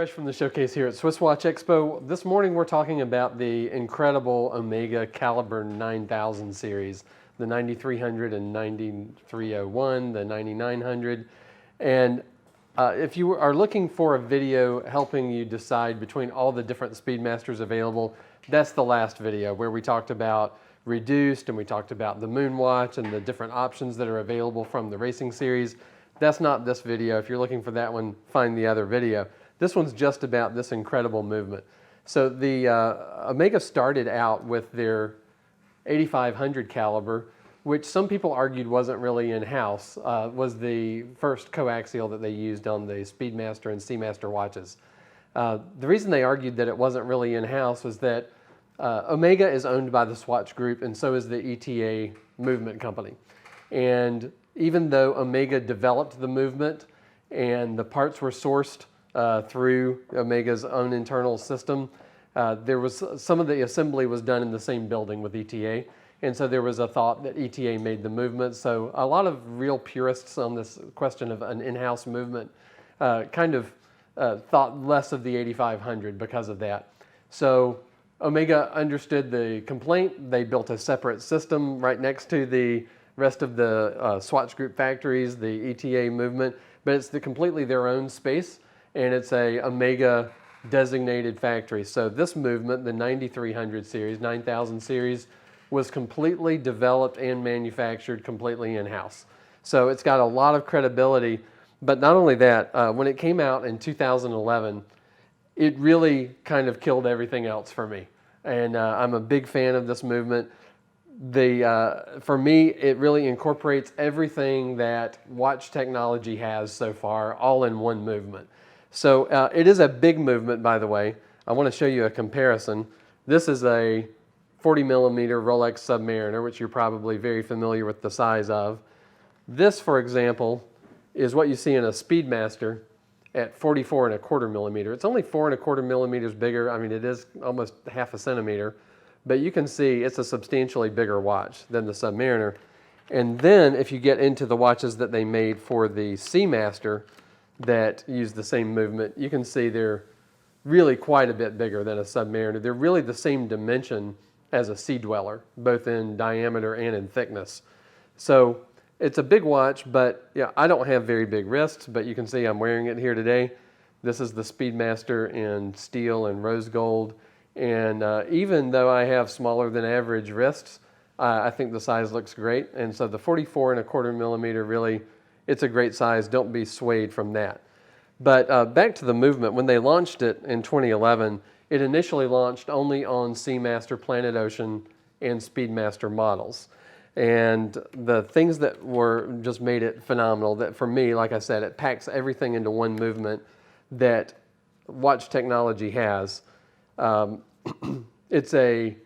Fresh from the showcase here at SwissWatchExpo. This morning we're talking about the incredible Omega Calibre 9000 series, the 9300 and 9301, the 9900. And if you are looking for a video helping you decide between all the different Speedmasters available, that's the last video where we talked about reduced and we talked about the Moonwatch and the different options that are available from the racing series. That's not this video. If you're looking for that one, find the other video. This one's just about this incredible movement. So the Omega started out with their 8500 caliber, which some people argued wasn't really in-house, was the first coaxial that they used on the Speedmaster and Seamaster watches. The reason they argued that it wasn't really in-house was that Omega is owned by the Swatch Group, and so is the ETA movement company. And even though Omega developed the movement and the parts were sourced through Omega's own internal system, there was some of the assembly was done in the same building with ETA, and so there was a thought that ETA made the movement. So a lot of real purists on this question of an in-house movement kind of thought less of the 8500 because of that. So Omega understood the complaint. They built a separate system right next to the rest of the Swatch Group factories, the ETA movement, but it's completely their own space, and it's a Omega designated factory. So this movement, the 9300 series, 9000 series, was completely developed and manufactured completely in-house. So it's got a lot of credibility, but not only that, when it came out in 2011, it really kind of killed everything else for me. And I'm a big fan of this movement. For me, it really incorporates everything that watch technology has so far, all in one movement. So it is a big movement, by the way. I want to show you a comparison. This is a 40 millimeter Rolex Submariner, which you're probably very familiar with the size of. This, for example, is what you see in a Speedmaster at 44¼ millimeter. It's only 4¼ millimeters bigger. I mean, it is almost half a centimeter, but you can see it's a substantially bigger watch than the Submariner. And then if you get into the watches that they made for the Seamaster that use the same movement, you can see they're really quite a bit bigger than a Submariner. They're really the same dimension as a Sea Dweller, both in diameter and in thickness. So it's a big watch, but yeah, I don't have very big wrists, but you can see I'm wearing it here today. This is the Speedmaster in steel and rose gold. And even though I have smaller than average wrists, I think the size looks great. And so the 44¼ millimeter, really, it's a great size. Don't be swayed from that. But back to the movement, when they launched it in 2011, it initially launched only on Seamaster, Planet Ocean, and Speedmaster models. And the things that were just made it phenomenal, that for me, like I said, it packs everything into one movement that watch technology has. It's a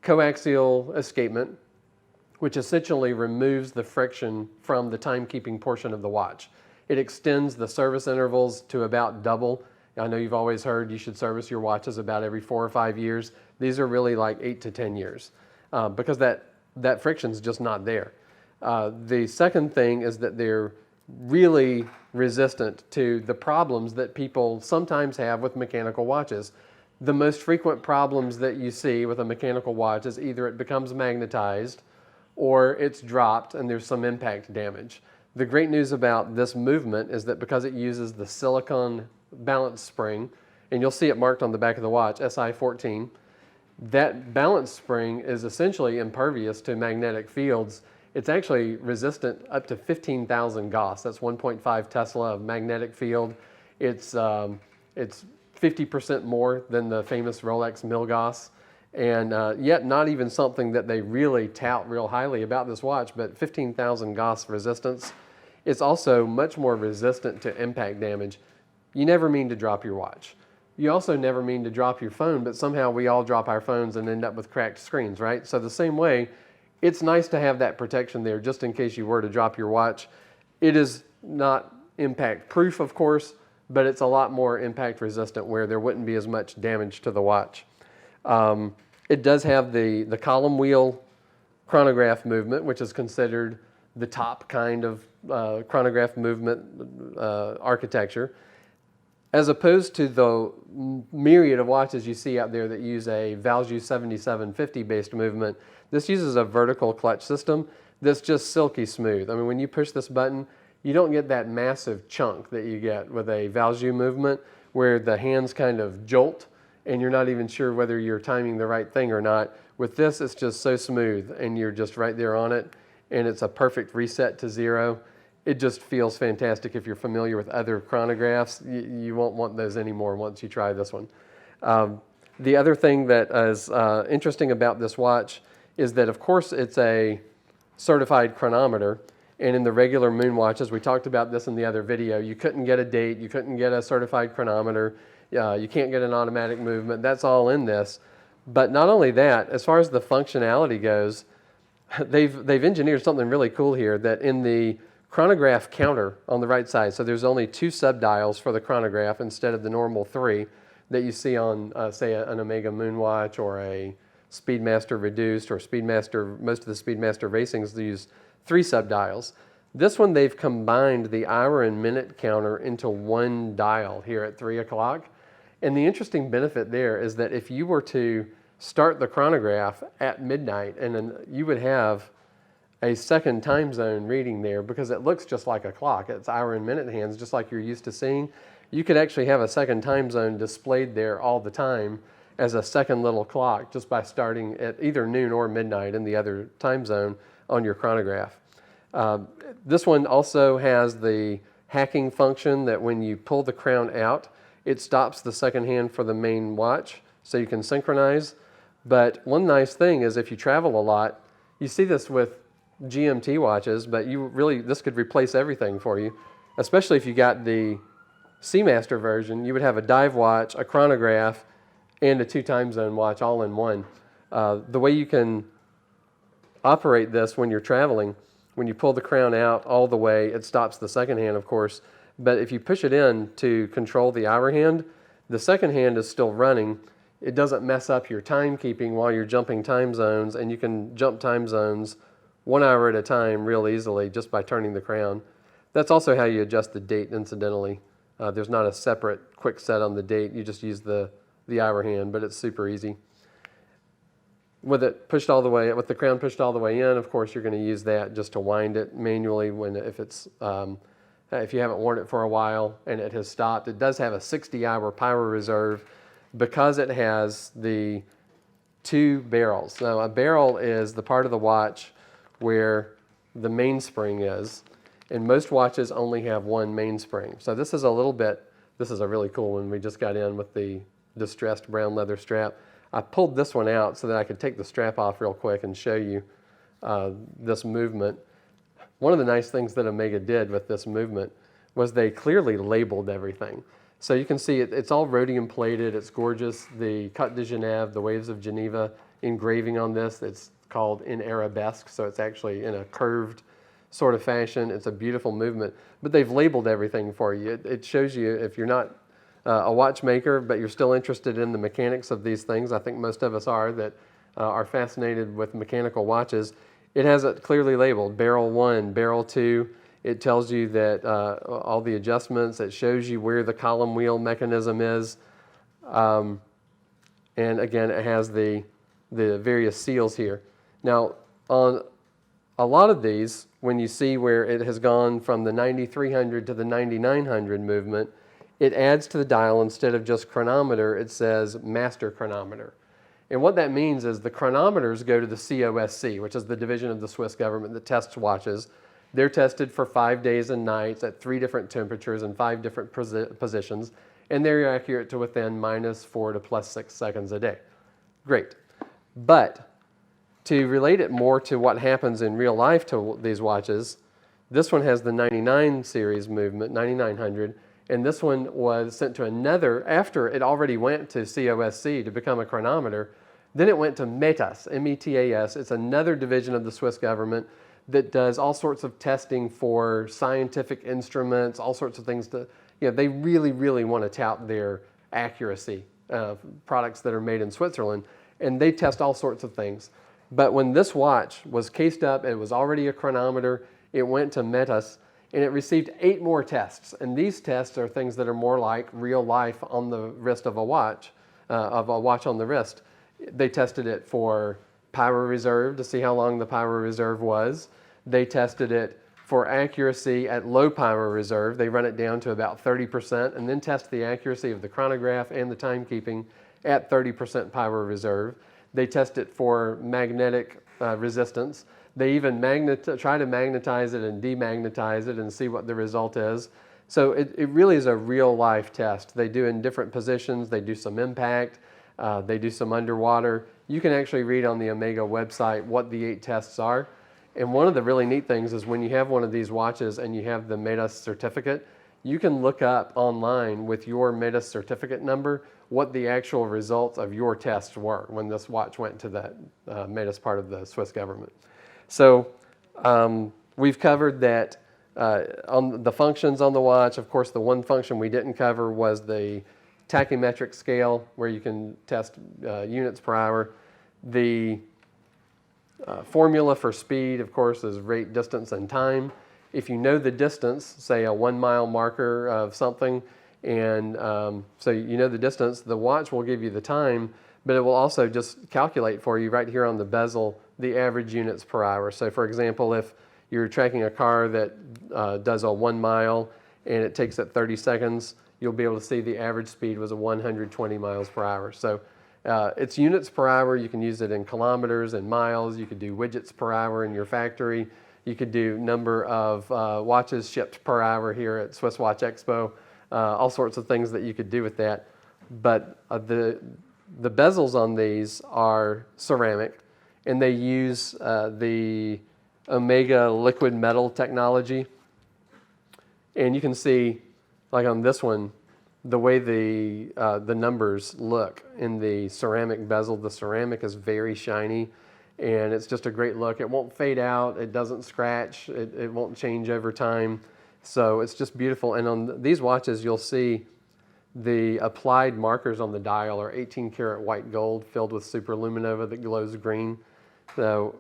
coaxial escapement, which essentially removes the friction from the timekeeping portion of the watch. It extends the service intervals to about double. I know you've always heard you should service your watches about every 4 or 5 years. These are really like 8 to 10 years because that friction's just not there. The second thing is that they're really resistant to the problems that people sometimes have with mechanical watches. The most frequent problems that you see with a mechanical watch is either it becomes magnetized or it's dropped and there's some impact damage. The great news about this movement is that because it uses the silicone balance spring, and you'll see it marked on the back of the watch, SI14, that balance spring is essentially impervious to magnetic fields. It's actually resistant up to 15,000 Gauss. That's 1.5 Tesla of magnetic field. It's 50% more than the famous Rolex Milgauss, and yet not even something that they really tout real highly about this watch, but 15,000 Gauss resistance. It's also much more resistant to impact damage. You never mean to drop your watch. You also never mean to drop your phone, but somehow we all drop our phones and end up with cracked screens, right? So the same way, it's nice to have that protection there just in case you were to drop your watch. It is not impact proof, of course, but it's a lot more impact resistant where there wouldn't be as much damage to the watch. It does have the column wheel chronograph movement, which is considered the top kind of chronograph movement architecture. As opposed to the myriad of watches you see out there that use a Valjoux 7750 based movement, this uses a vertical clutch system that's just silky smooth. I mean, when you push this button, you don't get that massive chunk that you get with a Valjoux movement where the hands kind of jolt and you're not even sure whether you're timing the right thing or not. With this, it's just so smooth and you're just right there on it, and it's a perfect reset to 0. It just feels fantastic. If you're familiar with other chronographs, you won't want those anymore once you try this one. The other thing that is interesting about this watch is that, of course, it's a certified chronometer, and in the regular moon watches, we talked about this in the other video, you couldn't get a date, you couldn't get a certified chronometer, you can't get an automatic movement. That's all in this. But not only that, as far as the functionality goes, they've engineered something really cool here, that in the chronograph counter on the right side, so there's only 2 subdials for the chronograph instead of the normal 3 that you see on, say, an Omega Moonwatch or a Speedmaster Reduced or Speedmaster. Most of the Speedmaster racings use 3 subdials. This one, they've combined the hour and minute counter into 1 dial here at 3 o'clock. And the interesting benefit there is that if you were to start the chronograph at midnight, and then you would have a second time zone reading there because it looks just like a clock. It's hour and minute hands, just like you're used to seeing. You could actually have a second time zone displayed there all the time as a second little clock just by starting at either noon or midnight in the other time zone on your chronograph. This one also has the hacking function that when you pull the crown out, it stops the second hand for the main watch so you can synchronize. But one nice thing is if you travel a lot, you see this with GMT watches, but this could replace everything for you, especially if you got the Seamaster version. You would have a dive watch, a chronograph, and a 2 time zone watch all in one. The way you can operate this when you're traveling, when you pull the crown out all the way, it stops the second hand, of course, but if you push it in to control the hour hand, the second hand is still running. It doesn't mess up your timekeeping while you're jumping time zones, and you can jump time zones 1 hour at a time real easily just by turning the crown. That's also how you adjust the date, incidentally. There's not a separate quick set on the date. You just use the hour hand, but it's super easy. With it pushed all the way, with the crown pushed all the way in, of course, you're going to use that just to wind it manually if you haven't worn it for a while and it has stopped. It does have a 60-hour power reserve because it has the 2 barrels. Now, a barrel is the part of the watch where the mainspring is, and most watches only have 1 mainspring. So this is a really cool one. We just got in with the distressed brown leather strap. I pulled this one out so that I could take the strap off real quick and show you this movement. One of the nice things that Omega did with this movement was they clearly labeled everything. So you can see it's all rhodium plated, it's gorgeous. The Côte de Genève, the Waves of Geneva engraving on this, it's called in arabesque, so it's actually in a curved sort of fashion. It's a beautiful movement, but they've labeled everything for you. It shows you, if you're not a watchmaker, but you're still interested in the mechanics of these things, I think most of us are, that are fascinated with mechanical watches. It has it clearly labeled, barrel 1, barrel 2. It tells you that all the adjustments. It shows you where the column wheel mechanism is. And again, it has the various seals here. Now, on a lot of these, when you see where it has gone from the 9300 to the 9900 movement, it adds to the dial, instead of just chronometer, it says master chronometer. And what that means is the chronometers go to the COSC, which is the division of the Swiss government that tests watches. They're tested for 5 days and nights at 3 different temperatures and 5 different positions, and they're accurate to within -4 to +6 seconds a day. Great. But to relate it more to what happens in real life to these watches, this one has the 99 series movement, 9900, and this one was sent to another, after it already went to COSC to become a chronometer, then it went to METAS, M-E-T-A-S. It's another division of the Swiss government that does all sorts of testing for scientific instruments, all sorts of things they really, really want to tout their accuracy of products that are made in Switzerland, and they test all sorts of things. But when this watch was cased up, it was already a chronometer, it went to METAS, and it received 8 more tests. And these tests are things that are more like real life on the wrist of a watch on the wrist. They tested it for power reserve to see how long the power reserve was. They tested it for accuracy at low power reserve. They run it down to about 30% and then test the accuracy of the chronograph and the timekeeping at 30% power reserve. They test it for magnetic resistance. They even try to magnetize it and demagnetize it and see what the result is. So it really is a real life test. They do in different positions. They do some impact. They do some underwater. You can actually read on the Omega website what the 8 tests are. And one of the really neat things is when you have one of these watches and you have the MEDAS certificate, you can look up online with your MEDAS certificate number what the actual results of your tests were when this watch went to the MEDAS part of the Swiss government. So we've covered that on the functions on the watch. Of course, the one function we didn't cover was the tachymetric scale, where you can test units per hour. The formula for speed, of course, is rate, distance, and time. If you know the distance, say a 1 mile marker of something, and so you know the distance, the watch will give you the time, but it will also just calculate for you right here on the bezel the average units per hour. So for example, if you're tracking a car that does a 1 mile and it takes it 30 seconds, you'll be able to see the average speed was a 120 miles per hour. So it's units per hour. You can use it in kilometers and miles. You could do widgets per hour in your factory. You could do number of watches shipped per hour here at SwissWatchExpo. All sorts of things that you could do with that. But the bezels on these are ceramic, and they use the Omega liquid metal technology. And you can see, like on this one, the way the numbers look in the ceramic bezel. The ceramic is very shiny, and it's just a great look. It won't fade out. It doesn't scratch. It won't change over time. So it's just beautiful. And on these watches, you'll see the applied markers on the dial are 18 karat white gold filled with superluminova that glows green. So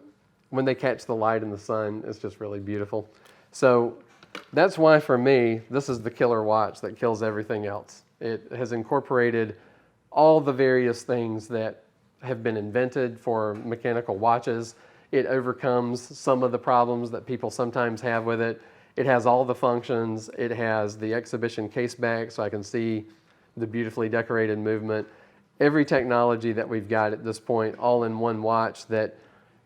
when they catch the light in the sun, it's just really beautiful. So that's why, for me, this is the killer watch that kills everything else. It has incorporated all the various things that have been invented for mechanical watches. It overcomes some of the problems that people sometimes have with it. It has all the functions. It has the exhibition case back, so I can see the beautifully decorated movement. Every technology that we've got at this point, all in one watch that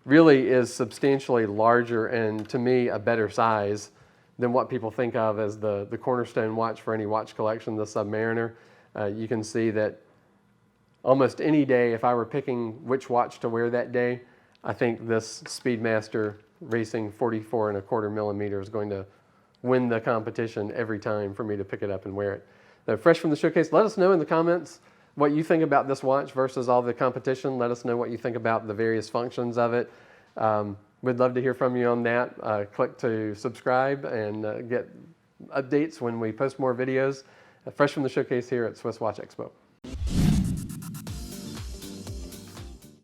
really is substantially larger and, to me, a better size than what people think of as the cornerstone watch for any watch collection, the Submariner. You can see that almost any day, if I were picking which watch to wear that day, I think this Speedmaster Racing 44¼ millimeter is going to win the competition every time for me to pick it up and wear it. Now, fresh from the showcase, let us know in the comments what you think about this watch versus all the competition. Let us know what you think about the various functions of it. We'd love to hear from you on that. Click to subscribe and get updates when we post more videos. Fresh from the showcase here at SwissWatchExpo.